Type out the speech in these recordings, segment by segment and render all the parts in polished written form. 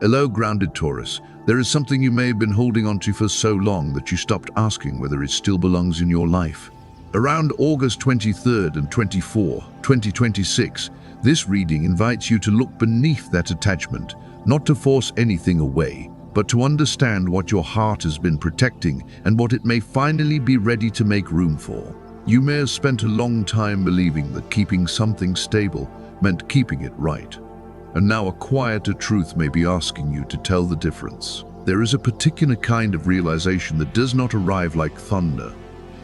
Hello, grounded Taurus. There is something you may have been holding onto for so long that you stopped asking whether it still belongs in your life. Around August 23rd and 24, 2026, this reading invites you to look beneath that attachment, not to force anything away, but to understand what your heart has been protecting and what it may finally be ready to make room for. You may have spent a long time believing that keeping something stable meant keeping it right. And now a quieter truth may be asking you to tell the difference. There is a particular kind of realization that does not arrive like thunder.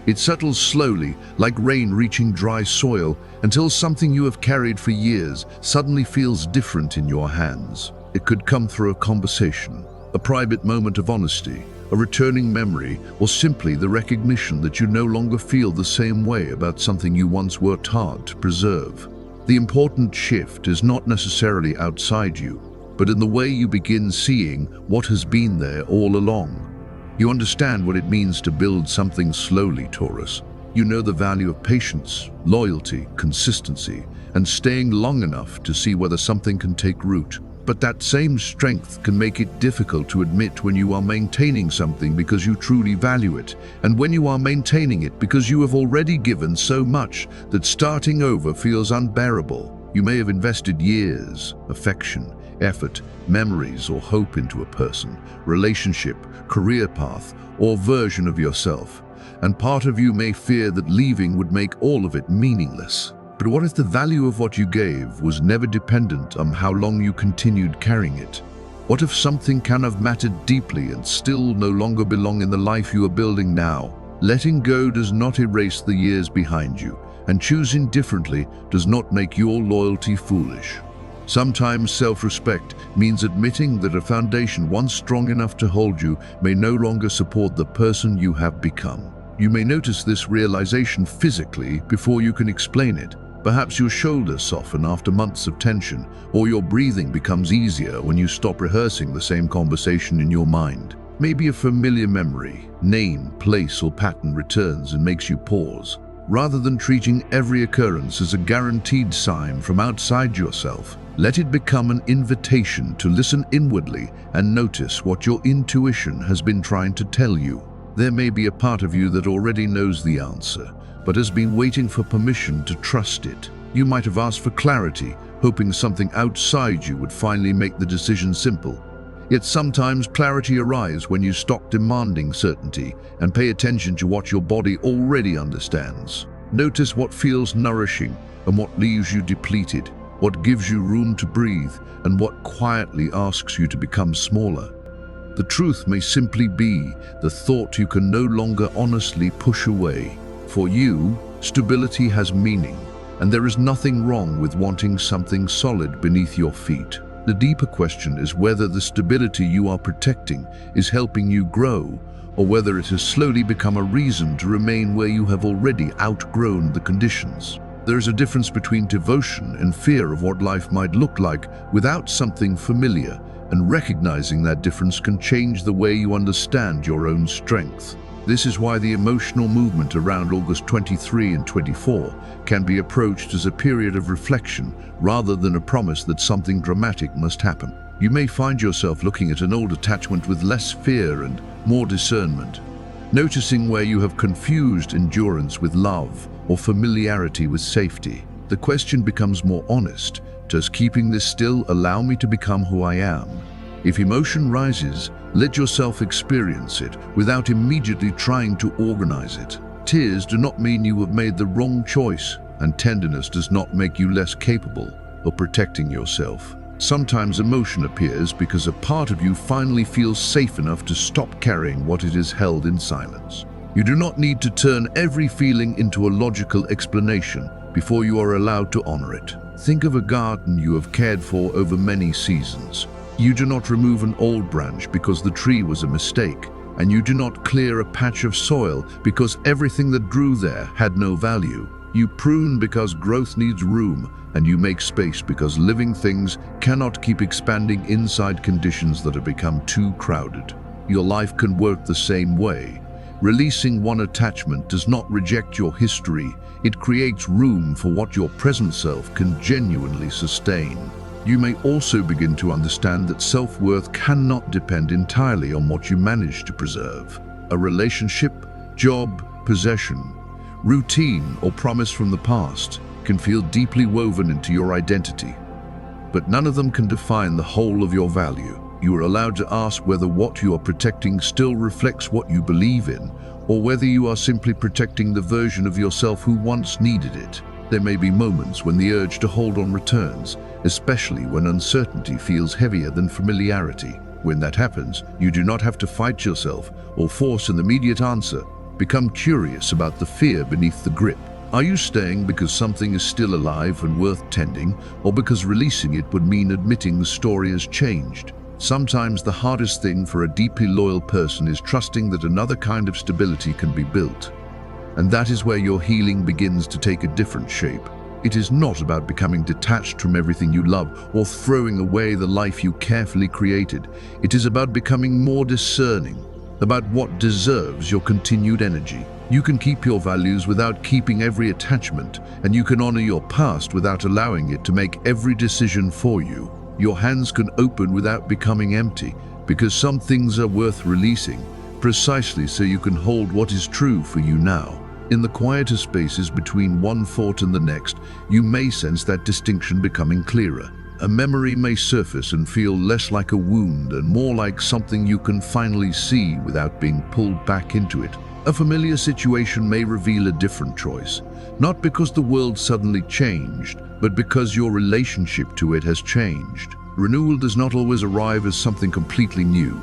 It settles slowly, like rain reaching dry soil, until something you have carried for years suddenly feels different in your hands. It could come through a conversation, a private moment of honesty, a returning memory, or simply the recognition that you no longer feel the same way about something you once worked hard to preserve. The important shift is not necessarily outside you, but in the way you begin seeing what has been there all along. You understand what it means to build something slowly, Taurus. You know the value of patience, loyalty, consistency, and staying long enough to see whether something can take root. But that same strength can make it difficult to admit when you are maintaining something because you truly value it, and when you are maintaining it because you have already given so much that starting over feels unbearable. You may have invested years, affection, effort, memories, or hope into a person, relationship, career path, or version of yourself, and part of you may fear that leaving would make all of it meaningless. But what if the value of what you gave was never dependent on how long you continued carrying it? What if something can have mattered deeply and still no longer belong in the life you are building now? Letting go does not erase the years behind you, and choosing differently does not make your loyalty foolish. Sometimes self-respect means admitting that a foundation once strong enough to hold you may no longer support the person you have become. You may notice this realization physically before you can explain it. Perhaps your shoulders soften after months of tension, or your breathing becomes easier when you stop rehearsing the same conversation in your mind. Maybe a familiar memory, name, place, or pattern returns and makes you pause. Rather than treating every occurrence as a guaranteed sign from outside yourself, let it become an invitation to listen inwardly and notice what your intuition has been trying to tell you. There may be a part of you that already knows the answer, but has been waiting for permission to trust it. You might have asked for clarity, hoping something outside you would finally make the decision simple. Yet sometimes clarity arrives when you stop demanding certainty and pay attention to what your body already understands. Notice what feels nourishing and what leaves you depleted, what gives you room to breathe and what quietly asks you to become smaller. The truth may simply be the thought you can no longer honestly push away. For you, stability has meaning, and there is nothing wrong with wanting something solid beneath your feet. The deeper question is whether the stability you are protecting is helping you grow, or whether it has slowly become a reason to remain where you have already outgrown the conditions. There is a difference between devotion and fear of what life might look like without something familiar, and recognizing that difference can change the way you understand your own strength. This is why the emotional movement around August 23 and 24 can be approached as a period of reflection rather than a promise that something dramatic must happen. You may find yourself looking at an old attachment with less fear and more discernment, noticing where you have confused endurance with love or familiarity with safety. The question becomes more honest. Does keeping this still allow me to become who I am? If emotion rises, let yourself experience it without immediately trying to organize it. Tears do not mean you have made the wrong choice, and tenderness does not make you less capable of protecting yourself. Sometimes emotion appears because a part of you finally feels safe enough to stop carrying what it has held in silence. You do not need to turn every feeling into a logical explanation before you are allowed to honor it. Think of a garden you have cared for over many seasons. You do not remove an old branch because the tree was a mistake, and you do not clear a patch of soil because everything that grew there had no value. You prune because growth needs room, and you make space because living things cannot keep expanding inside conditions that have become too crowded. Your life can work the same way. Releasing one attachment does not reject your history. It creates room for what your present self can genuinely sustain. You may also begin to understand that self-worth cannot depend entirely on what you manage to preserve. A relationship, job, possession, routine, or promise from the past can feel deeply woven into your identity. But none of them can define the whole of your value. You are allowed to ask whether what you are protecting still reflects what you believe in, or whether you are simply protecting the version of yourself who once needed it. There may be moments when the urge to hold on returns, especially when uncertainty feels heavier than familiarity. When that happens, you do not have to fight yourself or force an immediate answer. Become curious about the fear beneath the grip. Are you staying because something is still alive and worth tending, or because releasing it would mean admitting the story has changed? Sometimes the hardest thing for a deeply loyal person is trusting that another kind of stability can be built. And that is where your healing begins to take a different shape. It is not about becoming detached from everything you love or throwing away the life you carefully created. It is about becoming more discerning about what deserves your continued energy. You can keep your values without keeping every attachment, and you can honor your past without allowing it to make every decision for you. Your hands can open without becoming empty, because some things are worth releasing, precisely so you can hold what is true for you now. In the quieter spaces between one thought and the next, you may sense that distinction becoming clearer. A memory may surface and feel less like a wound and more like something you can finally see without being pulled back into it. A familiar situation may reveal a different choice, not because the world suddenly changed, but because your relationship to it has changed. Renewal does not always arrive as something completely new.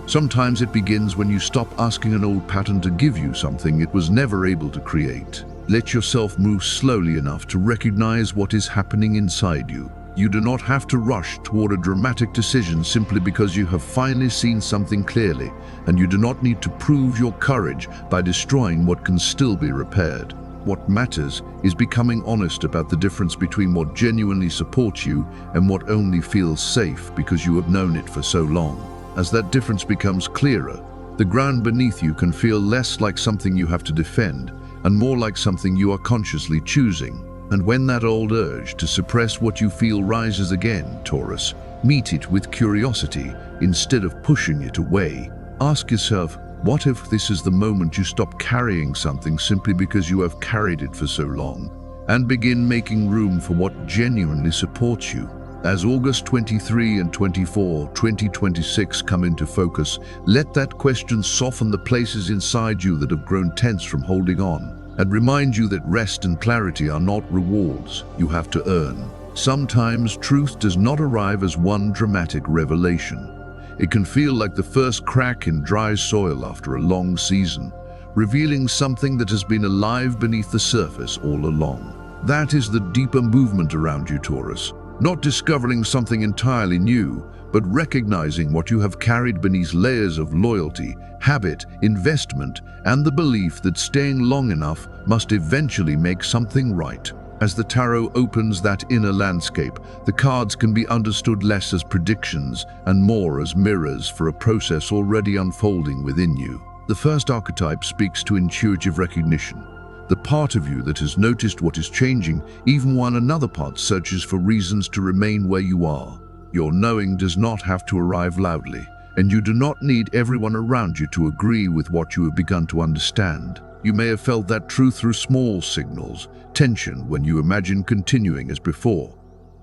Sometimes it begins when you stop asking an old pattern to give you something it was never able to create. Let yourself move slowly enough to recognize what is happening inside you. You do not have to rush toward a dramatic decision simply because you have finally seen something clearly, and you do not need to prove your courage by destroying what can still be repaired. What matters is becoming honest about the difference between what genuinely supports you and what only feels safe because you have known it for so long. As that difference becomes clearer, the ground beneath you can feel less like something you have to defend and more like something you are consciously choosing. And when that old urge to suppress what you feel rises again, Taurus, meet it with curiosity instead of pushing it away. Ask yourself, what if this is the moment you stop carrying something simply because you have carried it for so long, and begin making room for what genuinely supports you? As August 23 and 24, 2026 come into focus, let that question soften the places inside you that have grown tense from holding on, and remind you that rest and clarity are not rewards you have to earn. Sometimes truth does not arrive as one dramatic revelation. It can feel like the first crack in dry soil after a long season, revealing something that has been alive beneath the surface all along. That is the deeper movement around you, Taurus. Not discovering something entirely new, but recognizing what you have carried beneath layers of loyalty, habit, investment, and the belief that staying long enough must eventually make something right. As the tarot opens that inner landscape, the cards can be understood less as predictions and more as mirrors for a process already unfolding within you. The first archetype speaks to intuitive recognition, the part of you that has noticed what is changing, even while another part searches for reasons to remain where you are. Your knowing does not have to arrive loudly, and you do not need everyone around you to agree with what you have begun to understand. You may have felt that truth through small signals, tension when you imagine continuing as before,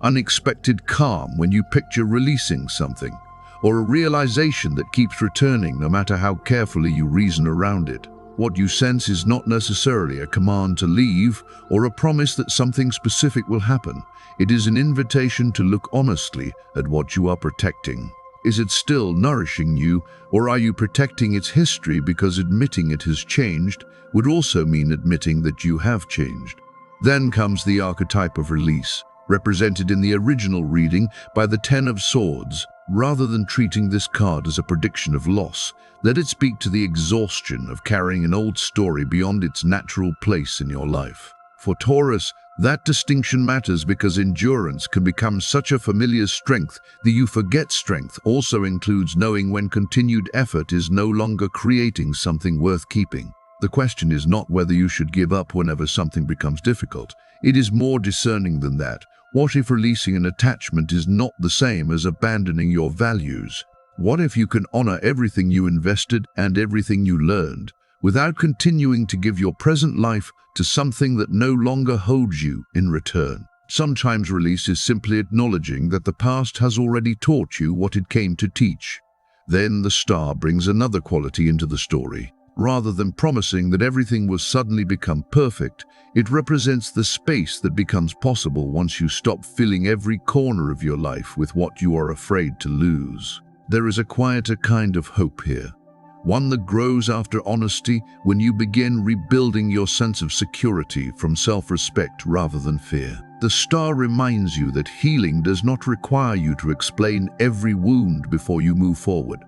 unexpected calm when you picture releasing something, or a realization that keeps returning no matter how carefully you reason around it. What you sense is not necessarily a command to leave or a promise that something specific will happen. It is an invitation to look honestly at what you are protecting. Is it still nourishing you, or are you protecting its history because admitting it has changed would also mean admitting that you have changed? Then comes the archetype of release, represented in the original reading by the Ten of Swords. Rather than treating this card as a prediction of loss, let it speak to the exhaustion of carrying an old story beyond its natural place in your life. For Taurus, that distinction matters because endurance can become such a familiar strength that you forget strength also includes knowing when continued effort is no longer creating something worth keeping. The question is not whether you should give up whenever something becomes difficult. It is more discerning than that. What if releasing an attachment is not the same as abandoning your values? What if you can honor everything you invested and everything you learned, without continuing to give your present life to something that no longer holds you in return? Sometimes release is simply acknowledging that the past has already taught you what it came to teach. Then the star brings another quality into the story. Rather than promising that everything will suddenly become perfect, it represents the space that becomes possible once you stop filling every corner of your life with what you are afraid to lose. There is a quieter kind of hope here, one that grows after honesty when you begin rebuilding your sense of security from self-respect rather than fear. The star reminds you that healing does not require you to explain every wound before you move forward.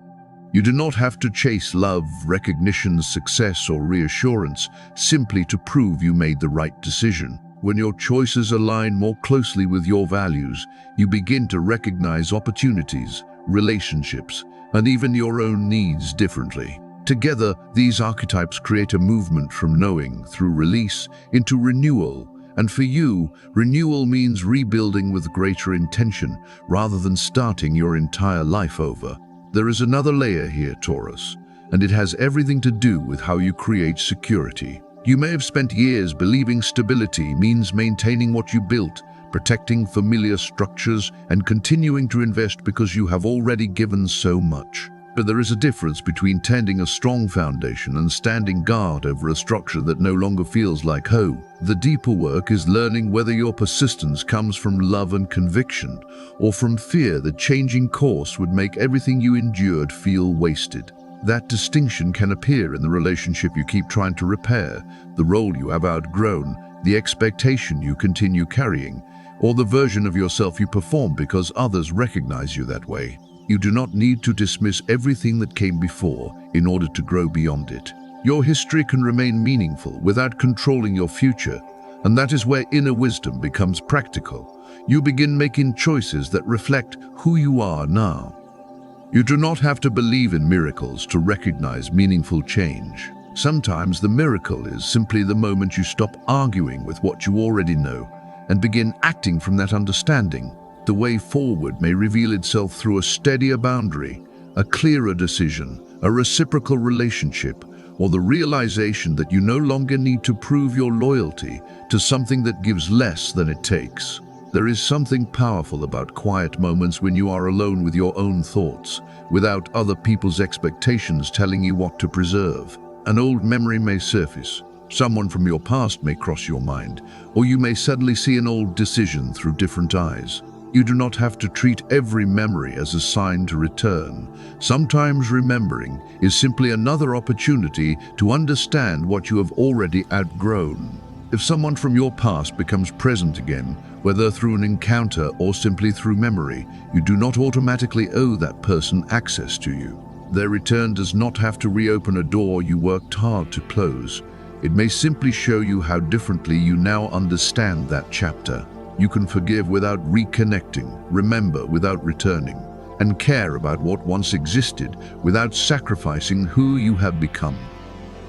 You do not have to chase love, recognition, success, or reassurance simply to prove you made the right decision. When your choices align more closely with your values, you begin to recognize opportunities, relationships, and even your own needs differently. Together, these archetypes create a movement from knowing through release into renewal. And for you, renewal means rebuilding with greater intention rather than starting your entire life over. There is another layer here, Taurus, and it has everything to do with how you create security. You may have spent years believing stability means maintaining what you built, protecting familiar structures, and continuing to invest because you have already given so much. But there is a difference between tending a strong foundation and standing guard over a structure that no longer feels like home. The deeper work is learning whether your persistence comes from love and conviction, or from fear that changing course would make everything you endured feel wasted. That distinction can appear in the relationship you keep trying to repair, the role you have outgrown, the expectation you continue carrying, or the version of yourself you perform because others recognize you that way. You do not need to dismiss everything that came before in order to grow beyond it. Your history can remain meaningful without controlling your future, and that is where inner wisdom becomes practical. You begin making choices that reflect who you are now. You do not have to believe in miracles to recognize meaningful change. Sometimes the miracle is simply the moment you stop arguing with what you already know and begin acting from that understanding. The way forward may reveal itself through a steadier boundary, a clearer decision, a reciprocal relationship, or the realization that you no longer need to prove your loyalty to something that gives less than it takes. There is something powerful about quiet moments when you are alone with your own thoughts, without other people's expectations telling you what to preserve. An old memory may surface. Someone from your past may cross your mind, or you may suddenly see an old decision through different eyes. You do not have to treat every memory as a sign to return. Sometimes remembering is simply another opportunity to understand what you have already outgrown. If someone from your past becomes present again, whether through an encounter or simply through memory, you do not automatically owe that person access to you. Their return does not have to reopen a door you worked hard to close. It may simply show you how differently you now understand that chapter. You can forgive without reconnecting, remember without returning, and care about what once existed without sacrificing who you have become.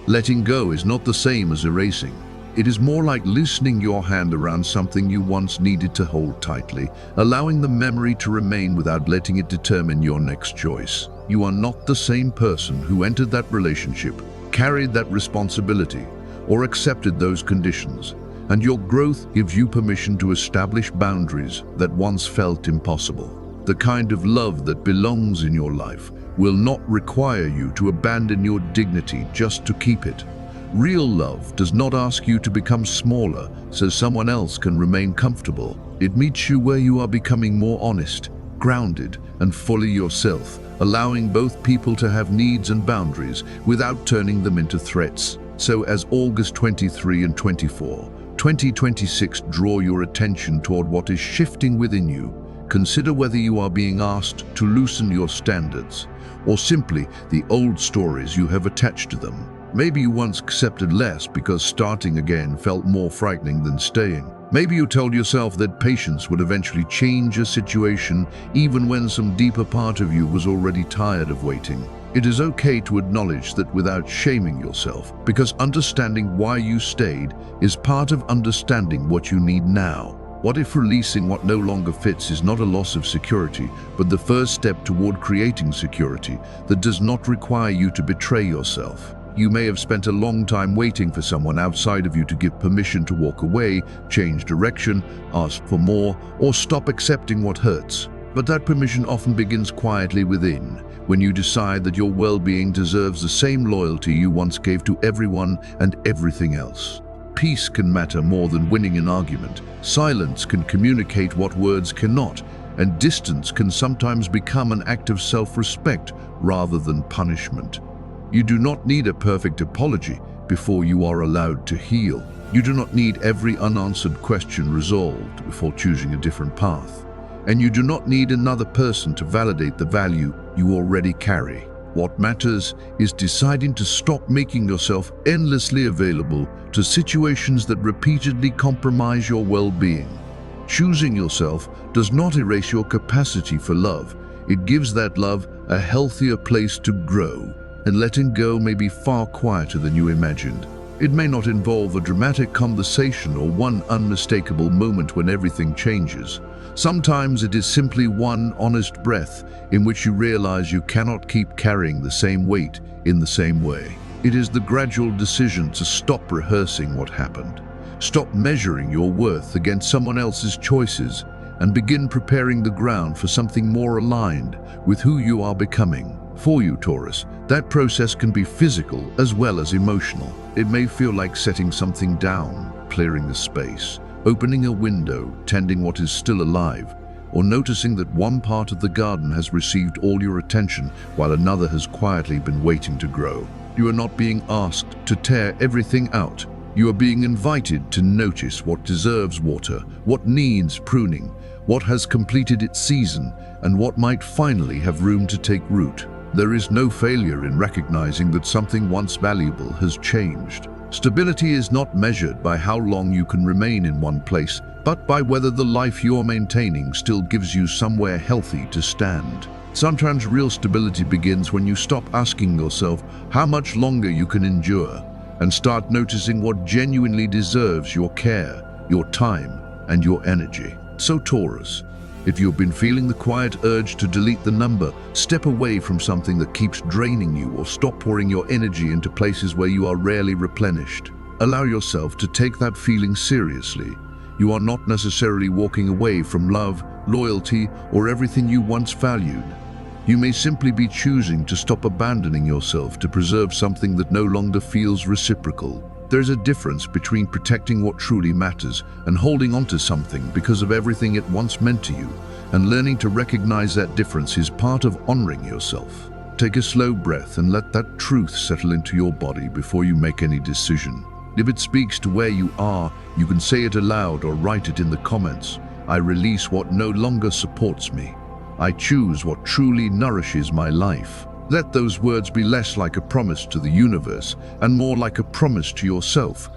Letting go is not the same as erasing. It is more like loosening your hand around something you once needed to hold tightly, allowing the memory to remain without letting it determine your next choice. You are not the same person who entered that relationship, carried that responsibility, or accepted those conditions. And your growth gives you permission to establish boundaries that once felt impossible. The kind of love that belongs in your life will not require you to abandon your dignity just to keep it. Real love does not ask you to become smaller so someone else can remain comfortable. It meets you where you are becoming more honest, grounded, and fully yourself, allowing both people to have needs and boundaries without turning them into threats. So as August 23 and 24, 2026 draw your attention toward what is shifting within you. Consider whether you are being asked to loosen your standards, or simply the old stories you have attached to them. Maybe you once accepted less because starting again felt more frightening than staying. Maybe you told yourself that patience would eventually change a situation even when some deeper part of you was already tired of waiting. It is okay to acknowledge that without shaming yourself, because understanding why you stayed is part of understanding what you need now. What if releasing what no longer fits is not a loss of security, but the first step toward creating security that does not require you to betray yourself? You may have spent a long time waiting for someone outside of you to give permission to walk away, change direction, ask for more, or stop accepting what hurts. But that permission often begins quietly within, when you decide that your well-being deserves the same loyalty you once gave to everyone and everything else. Peace can matter more than winning an argument. Silence can communicate what words cannot, and distance can sometimes become an act of self-respect rather than punishment. You do not need a perfect apology before you are allowed to heal. You do not need every unanswered question resolved before choosing a different path. And you do not need another person to validate the value you already carry. What matters is deciding to stop making yourself endlessly available to situations that repeatedly compromise your well-being. Choosing yourself does not erase your capacity for love. It gives that love a healthier place to grow, and letting go may be far quieter than you imagined. It may not involve a dramatic conversation or one unmistakable moment when everything changes. Sometimes it is simply one honest breath in which you realize you cannot keep carrying the same weight in the same way. It is the gradual decision to stop rehearsing what happened, stop measuring your worth against someone else's choices, and begin preparing the ground for something more aligned with who you are becoming. For you, Taurus, that process can be physical as well as emotional. It may feel like setting something down, clearing the space, opening a window, tending what is still alive, or noticing that one part of the garden has received all your attention while another has quietly been waiting to grow. You are not being asked to tear everything out. You are being invited to notice what deserves water, what needs pruning, what has completed its season, and what might finally have room to take root. There is no failure in recognizing that something once valuable has changed. Stability is not measured by how long you can remain in one place, but by whether the life you're maintaining still gives you somewhere healthy to stand. Sometimes real stability begins when you stop asking yourself how much longer you can endure, and start noticing what genuinely deserves your care, your time, and your energy. So Taurus, if you've been feeling the quiet urge to delete the number, step away from something that keeps draining you, or stop pouring your energy into places where you are rarely replenished. Allow yourself to take that feeling seriously. You are not necessarily walking away from love, loyalty, or everything you once valued. You may simply be choosing to stop abandoning yourself to preserve something that no longer feels reciprocal. There's a difference between protecting what truly matters and holding on to something because of everything it once meant to you, and learning to recognize that difference is part of honoring yourself. Take a slow breath and let that truth settle into your body before you make any decision. If it speaks to where you are, you can say it aloud or write it in the comments. I release what no longer supports me. I choose what truly nourishes my life. Let those words be less like a promise to the universe and more like a promise to yourself,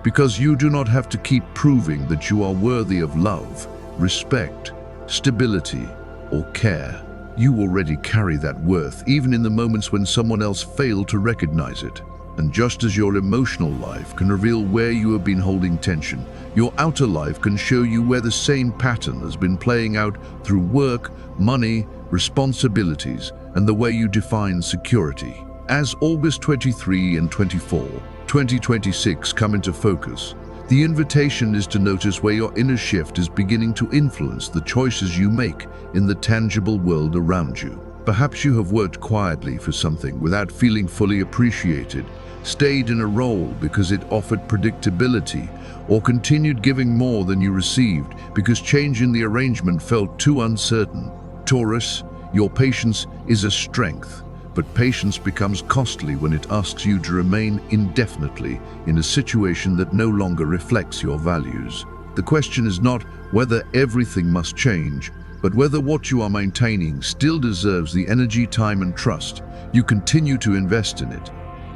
because you do not have to keep proving that you are worthy of love, respect, stability, or care. You already carry that worth, even in the moments when someone else failed to recognize it. And just as your emotional life can reveal where you have been holding tension, your outer life can show you where the same pattern has been playing out through work, money, responsibilities, and the way you define security. As August 23 and 24, 2026 come into focus, the invitation is to notice where your inner shift is beginning to influence the choices you make in the tangible world around you. Perhaps you have worked quietly for something without feeling fully appreciated, stayed in a role because it offered predictability, or continued giving more than you received because change in the arrangement felt too uncertain. Taurus, your patience is a strength, but patience becomes costly when it asks you to remain indefinitely in a situation that no longer reflects your values. The question is not whether everything must change, but whether what you are maintaining still deserves the energy, time, and trust you continue to invest in it.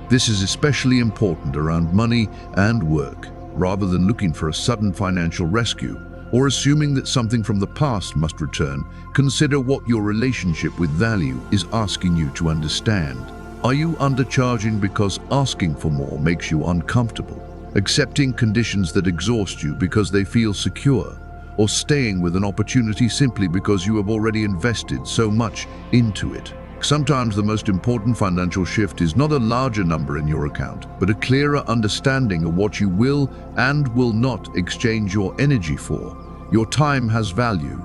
This is especially important around money and work. Rather than looking for a sudden financial rescue or assuming that something from the past must return, consider what your relationship with value is asking you to understand. Are you undercharging because asking for more makes you uncomfortable? Accepting conditions that exhaust you because they feel secure? or staying with an opportunity simply because you have already invested so much into it. Sometimes the most important financial shift is not a larger number in your account, but a clearer understanding of what you will and will not exchange your energy for. Your time has value,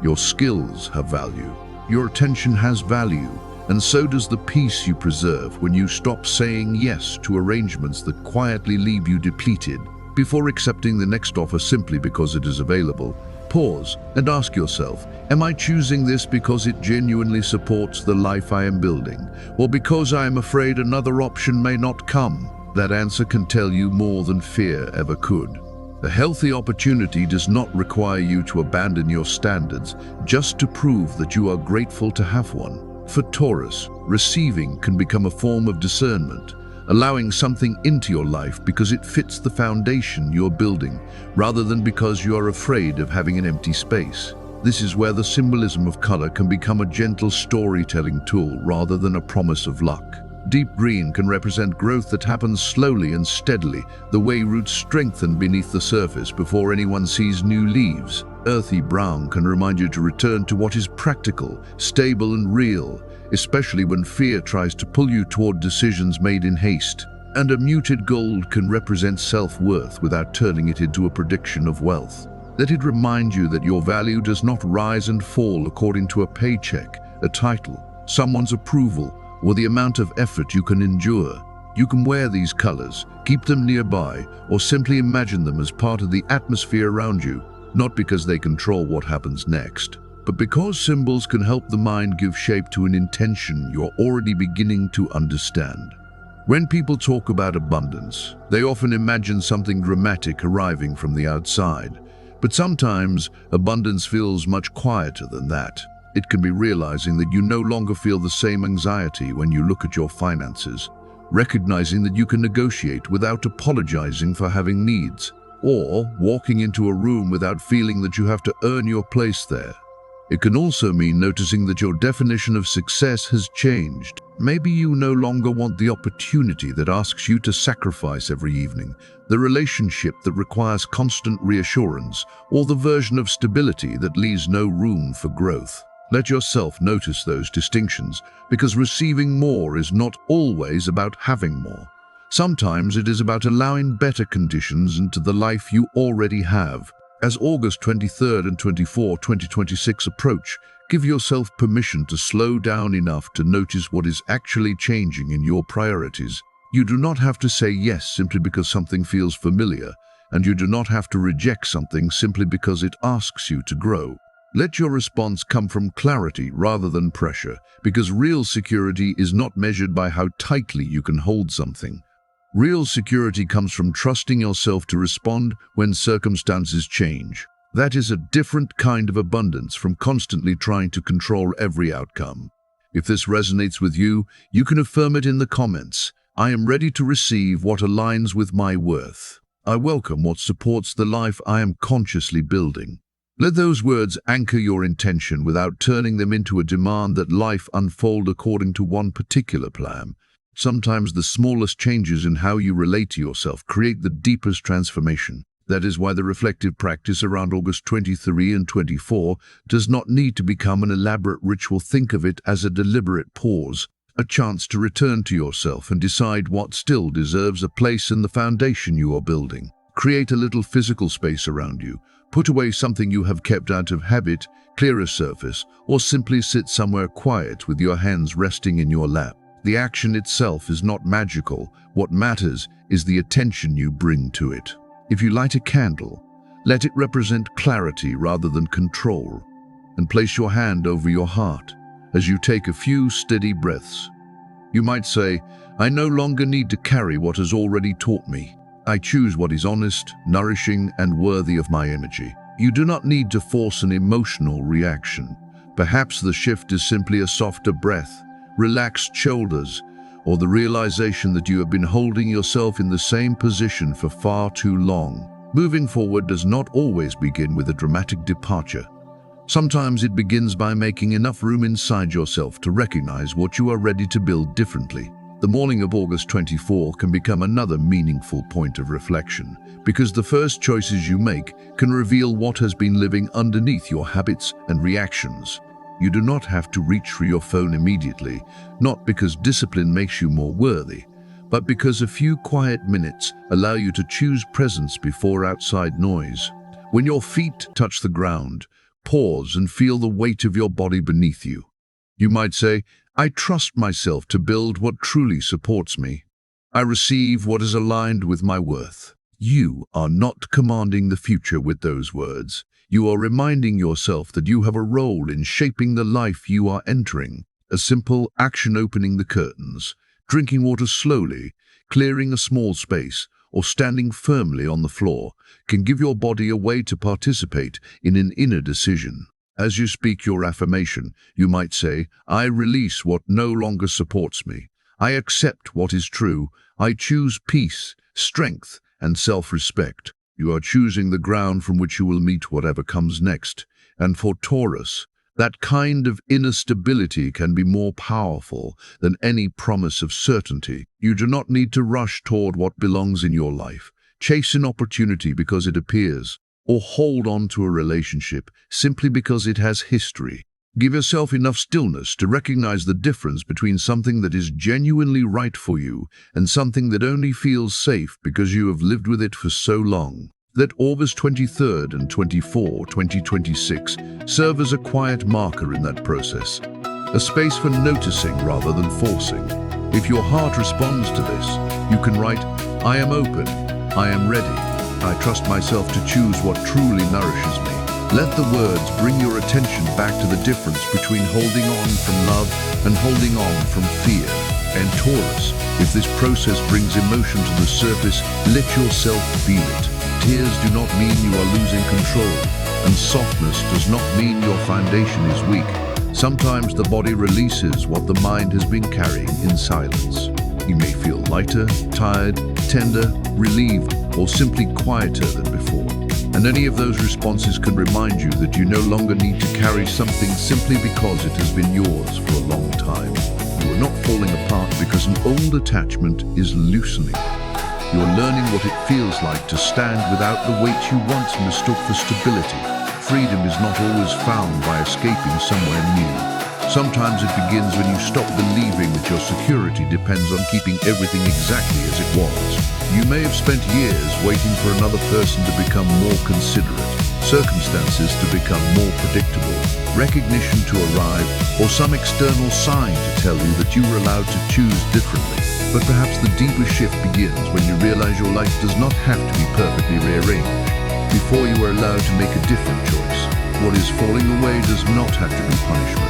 your skills have value, your attention has value, and so does the peace you preserve when you stop saying yes to arrangements that quietly leave you depleted. Before accepting the next offer simply because it is available, pause and ask yourself, am I choosing this because it genuinely supports the life I am building, or because I am afraid another option may not come? That answer can tell you more than fear ever could. A healthy opportunity does not require you to abandon your standards just to prove that you are grateful to have one. For Taurus, receiving can become a form of discernment, allowing something into your life because it fits the foundation you're building, rather than because you are afraid of having an empty space. This is where the symbolism of color can become a gentle storytelling tool rather than a promise of luck. Deep green can represent growth that happens slowly and steadily, the way roots strengthen beneath the surface before anyone sees new leaves. Earthy brown can remind you to return to what is practical, stable and real, especially when fear tries to pull you toward decisions made in haste. And a muted gold can represent self-worth without turning it into a prediction of wealth. Let it remind you that your value does not rise and fall according to a paycheck, a title, someone's approval, or the amount of effort you can endure. You can wear these colors, keep them nearby, or simply imagine them as part of the atmosphere around you, not because they control what happens next, but because symbols can help the mind give shape to an intention you're already beginning to understand. When people talk about abundance, they often imagine something dramatic arriving from the outside, but sometimes abundance feels much quieter than that. It can be realizing that you no longer feel the same anxiety when you look at your finances, recognizing that you can negotiate without apologizing for having needs, or walking into a room without feeling that you have to earn your place there. It can also mean noticing that your definition of success has changed. Maybe you no longer want the opportunity that asks you to sacrifice every evening, the relationship that requires constant reassurance, or the version of stability that leaves no room for growth. Let yourself notice those distinctions, because receiving more is not always about having more. Sometimes it is about allowing better conditions into the life you already have. As August 23rd and 24, 2026 approach, give yourself permission to slow down enough to notice what is actually changing in your priorities. You do not have to say yes simply because something feels familiar, and you do not have to reject something simply because it asks you to grow. Let your response come from clarity rather than pressure, because real security is not measured by how tightly you can hold something. Real security comes from trusting yourself to respond when circumstances change. That is a different kind of abundance from constantly trying to control every outcome. If this resonates with you, you can affirm it in the comments. I am ready to receive what aligns with my worth. I welcome what supports the life I am consciously building. Let those words anchor your intention without turning them into a demand that life unfold according to one particular plan. Sometimes the smallest changes in how you relate to yourself create the deepest transformation. That is why the reflective practice around August 23 and 24 does not need to become an elaborate ritual. Think of it as a deliberate pause, a chance to return to yourself and decide what still deserves a place in the foundation you are building. Create a little physical space around you. Put away something you have kept out of habit, clear a surface, or simply sit somewhere quiet with your hands resting in your lap. The action itself is not magical. What matters is the attention you bring to it. If you light a candle, let it represent clarity rather than control, and place your hand over your heart as you take a few steady breaths. You might say, I no longer need to carry what has already taught me. I choose what is honest, nourishing, and worthy of my energy. You do not need to force an emotional reaction. Perhaps the shift is simply a softer breath, relaxed shoulders, or the realization that you have been holding yourself in the same position for far too long. Moving forward does not always begin with a dramatic departure. Sometimes it begins by making enough room inside yourself to recognize what you are ready to build differently. The morning of August 24 can become another meaningful point of reflection, because the first choices you make can reveal what has been living underneath your habits and reactions. You do not have to reach for your phone immediately, not because discipline makes you more worthy, but because a few quiet minutes allow you to choose presence before outside noise. When your feet touch the ground, pause and feel the weight of your body beneath you. You might say, I trust myself to build what truly supports me. I receive what is aligned with my worth. You are not commanding the future with those words. You are reminding yourself that you have a role in shaping the life you are entering. A simple action, opening the curtains, drinking water slowly, clearing a small space, or standing firmly on the floor, can give your body a way to participate in an inner decision. As you speak your affirmation, you might say, I release what no longer supports me. I accept what is true. I choose peace, strength, and self-respect. You are choosing the ground from which you will meet whatever comes next. And for Taurus, that kind of inner stability can be more powerful than any promise of certainty. You do not need to rush toward what belongs in your life, chase an opportunity because it appears, or hold on to a relationship simply because it has history. Give yourself enough stillness to recognize the difference between something that is genuinely right for you and something that only feels safe because you have lived with it for so long. Let August 23rd and 24, 2026 serve as a quiet marker in that process, a space for noticing rather than forcing. If your heart responds to this, you can write, I am open, I am ready, I trust myself to choose what truly nourishes me. Let the words bring your attention back to the difference between holding on from love and holding on from fear. And Taurus, if this process brings emotion to the surface, let yourself feel it. Tears do not mean you are losing control, and softness does not mean your foundation is weak. Sometimes the body releases what the mind has been carrying in silence. You may feel lighter, tired, tender, relieved, or simply quieter than before. And any of those responses can remind you that you no longer need to carry something simply because it has been yours for a long time. You are not falling apart because an old attachment is loosening. You are learning what it feels like to stand without the weight you once mistook for stability. Freedom is not always found by escaping somewhere new. Sometimes it begins when you stop believing that your security depends on keeping everything exactly as it was. You may have spent years waiting for another person to become more considerate, circumstances to become more predictable, recognition to arrive, or some external sign to tell you that you were allowed to choose differently. But perhaps the deeper shift begins when you realize your life does not have to be perfectly rearranged before you are allowed to make a different choice. What is falling away does not have to be punishment.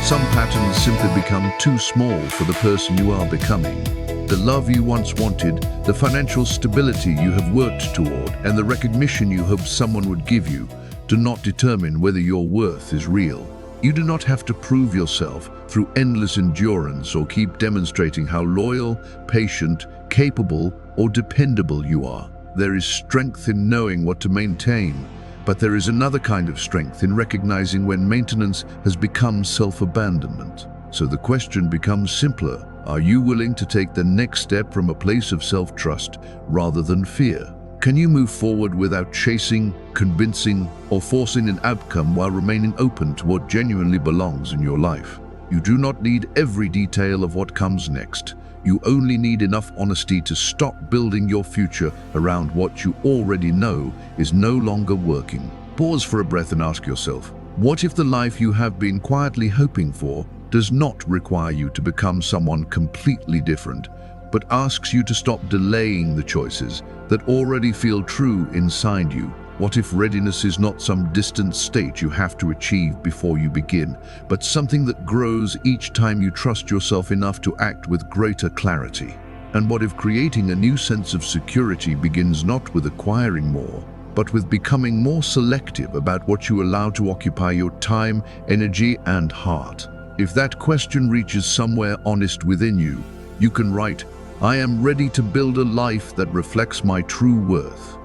Some patterns simply become too small for the person you are becoming. The love you once wanted, the financial stability you have worked toward, and the recognition you hoped someone would give you do not determine whether your worth is real. You do not have to prove yourself through endless endurance or keep demonstrating how loyal, patient, capable, or dependable you are. There is strength in knowing what to maintain, but there is another kind of strength in recognizing when maintenance has become self-abandonment. So the question becomes simpler. Are you willing to take the next step from a place of self-trust rather than fear? Can you move forward without chasing, convincing, or forcing an outcome while remaining open to what genuinely belongs in your life? You do not need every detail of what comes next. You only need enough honesty to stop building your future around what you already know is no longer working. Pause for a breath and ask yourself, what if the life you have been quietly hoping for does not require you to become someone completely different, but asks you to stop delaying the choices that already feel true inside you? What if readiness is not some distant state you have to achieve before you begin, but something that grows each time you trust yourself enough to act with greater clarity? And what if creating a new sense of security begins not with acquiring more, but with becoming more selective about what you allow to occupy your time, energy, and heart? If that question reaches somewhere honest within you, you can write, I am ready to build a life that reflects my true worth.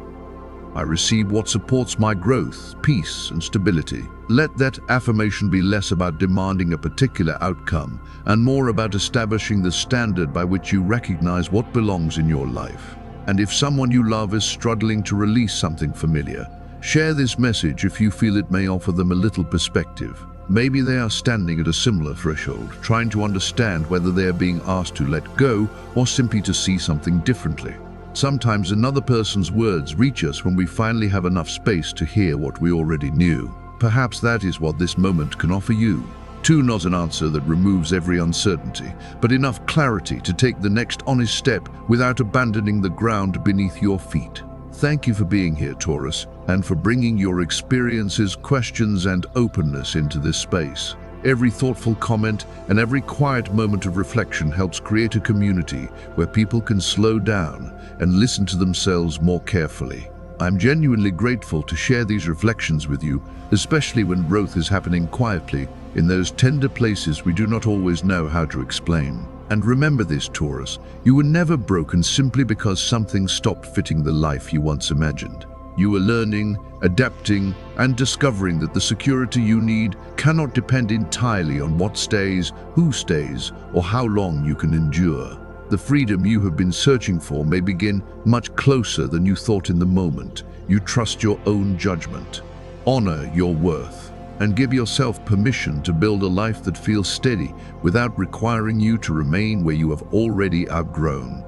I receive what supports my growth, peace, and stability. Let that affirmation be less about demanding a particular outcome and more about establishing the standard by which you recognize what belongs in your life. And if someone you love is struggling to release something familiar, share this message if you feel it may offer them a little perspective. Maybe they are standing at a similar threshold, trying to understand whether they are being asked to let go or simply to see something differently. Sometimes another person's words reach us when we finally have enough space to hear what we already knew. Perhaps that is what this moment can offer you. Not an answer that removes every uncertainty, but enough clarity to take the next honest step without abandoning the ground beneath your feet. Thank you for being here, Taurus, and for bringing your experiences, questions, and openness into this space. Every thoughtful comment and every quiet moment of reflection helps create a community where people can slow down and listen to themselves more carefully. I'm genuinely grateful to share these reflections with you, especially when growth is happening quietly in those tender places we do not always know how to explain. And remember this, Taurus, you were never broken simply because something stopped fitting the life you once imagined. You are learning, adapting, and discovering that the security you need cannot depend entirely on what stays, who stays, or how long you can endure. The freedom you have been searching for may begin much closer than you thought in the moment. You trust your own judgment. Honor your worth, and give yourself permission to build a life that feels steady without requiring you to remain where you have already outgrown.